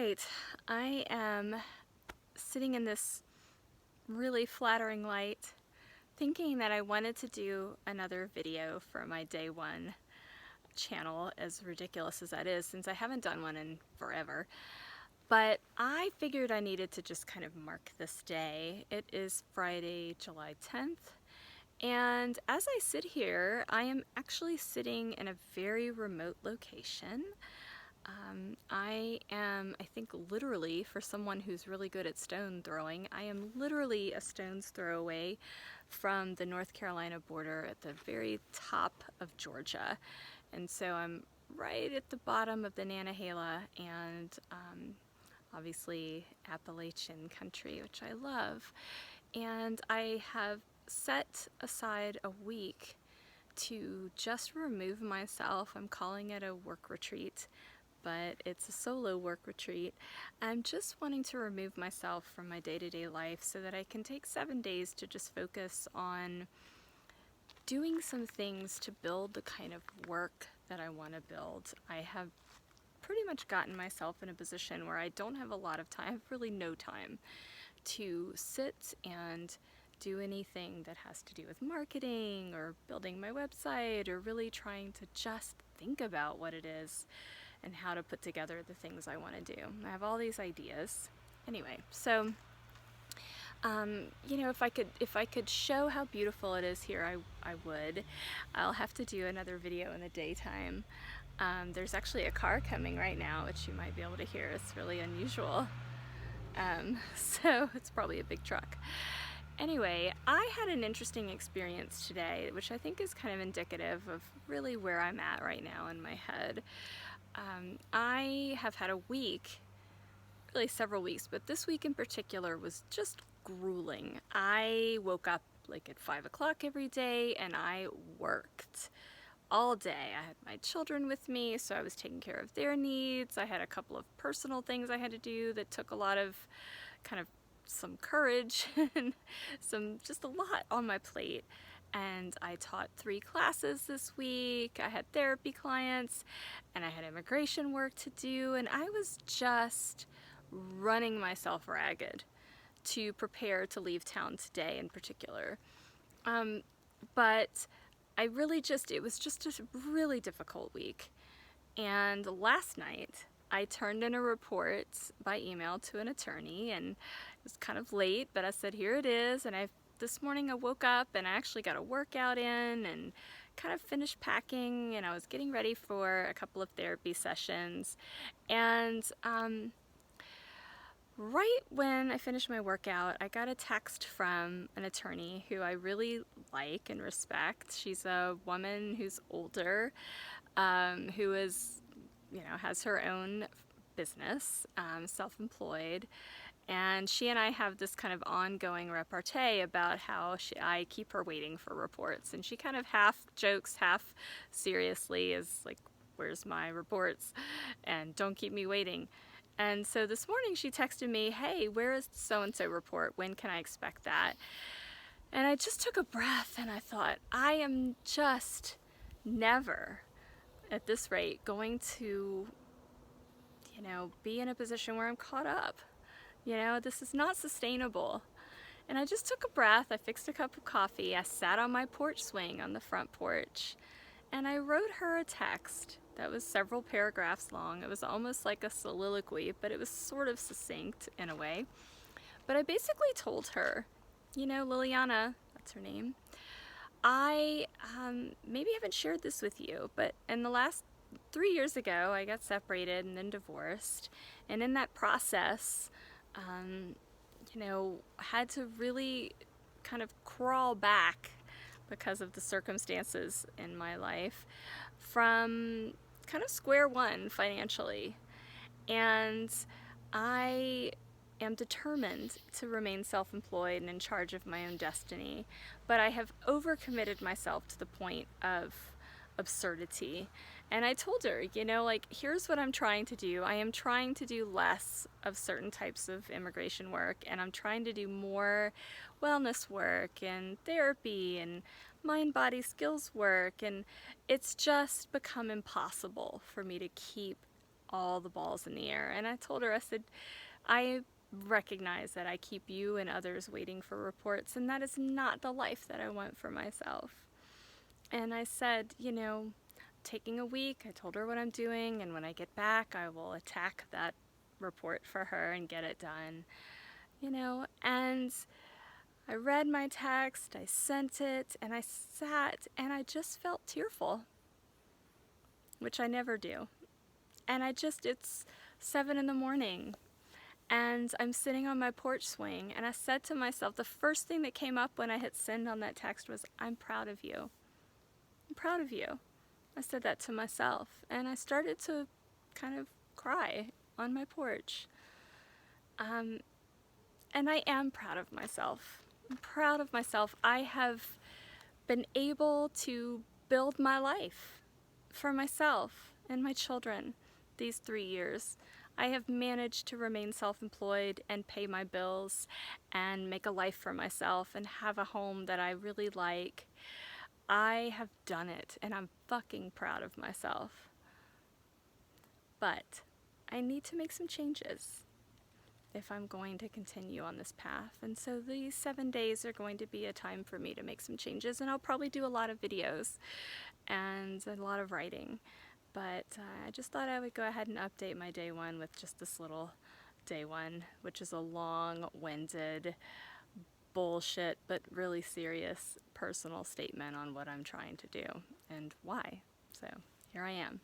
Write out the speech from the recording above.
right, I am sitting in this really flattering light thinking that I wanted to do another video for my day one channel, as ridiculous as that is, since I haven't done one in forever. But I figured I needed to just kind of mark this day. It is Friday, July 10th. And as I sit here, I am actually sitting in a very remote location. I think literally, for someone who's really good at stone throwing, I am literally a stone's throw away from the North Carolina border at the very top of Georgia. And so I'm right at the bottom of the Nantahala and obviously Appalachian country, which I love. And I have set aside a week to just remove myself. I'm calling it a work retreat, but it's a solo work retreat. I'm just wanting to remove myself from my day-to-day life so that I can take 7 days to just focus on doing some things to build the kind of work that I want to build. I have pretty much gotten myself in a position where I don't have a lot of time, I have really no time to sit and do anything that has to do with marketing or building my website or really trying to just think about what it is and how to put together the things I want to do. I have all these ideas. Anyway, so you know, if I could show how beautiful it is here, I would. I'll have to do another video in the daytime. There's actually a car coming right now, which you might be able to hear. It's really unusual. So it's probably a big truck. Anyway, I had an interesting experience today, which I think is kind of indicative of really where I'm at right now in my head. I have had a week, really several weeks, but this week in particular was just grueling. I woke up like at 5 o'clock every day and I worked all day. I had my children with me, so I was taking care of their needs. I had a couple of personal things I had to do that took a lot of kind of some courage and just a lot on my plate. And I taught 3 classes this week. I had therapy clients and I had immigration work to do, and I was just running myself ragged to prepare to leave town today in particular. But it was just a really difficult week. And last night, I turned in a report by email to an attorney, and it was kind of late, but I said, here it is. And this morning I woke up and I actually got a workout in and kind of finished packing, and I was getting ready for a couple of therapy sessions. And right when I finished my workout, I got a text from an attorney who I really like and respect. She's a woman who's older, who is, you know, has her own business, self-employed, and she and I have this kind of ongoing repartee about how I keep her waiting for reports, and she kind of half jokes, half seriously is like, where's my reports, and don't keep me waiting. And so this morning she texted me, hey, where is so-and-so report? When can I expect that? And I just took a breath and I thought, I am just never, at this rate, going to, you know, be in a position where I'm caught up. You know, this is not sustainable. And I just took a breath, I fixed a cup of coffee, I sat on my porch swing on the front porch, and I wrote her a text that was several paragraphs long. It was almost like a soliloquy, but it was sort of succinct in a way. But I basically told her, you know, Liliana, that's her name, I maybe haven't shared this with you, but in the last 3 years ago, I got separated and then divorced. And in that process, you know, had to really kind of crawl back because of the circumstances in my life from kind of square one financially. And I am determined to remain self-employed and in charge of my own destiny, but I have overcommitted myself to the point of absurdity. And I told her, you know, like, here's what I'm trying to do. I am trying to do less of certain types of immigration work, and I'm trying to do more wellness work and therapy and mind-body skills work, and it's just become impossible for me to keep all the balls in the air. And I told her, I said, I recognize that I keep you and others waiting for reports, and that is not the life that I want for myself. And I said, taking a week, I told her what I'm doing, and when I get back, I will attack that report for her and get it done. And I read my text, I sent it, and I sat and I just felt tearful, which I never do. And it's 7 in the morning, and I'm sitting on my porch swing, and I said to myself, the first thing that came up when I hit send on that text was, I'm proud of you. I'm proud of you. I said that to myself, and I started to kind of cry on my porch. And I am proud of myself. I'm proud of myself. I have been able to build my life for myself and my children these 3 years. I have managed to remain self-employed and pay my bills and make a life for myself and have a home that I really like. I have done it, and I'm fucking proud of myself. But I need to make some changes if I'm going to continue on this path. And so these 7 days are going to be a time for me to make some changes, and I'll probably do a lot of videos and a lot of writing. But I just thought I would go ahead and update my day one with just this little day one, which is a long-winded bullshit but really serious personal statement on what I'm trying to do and why. So here I am.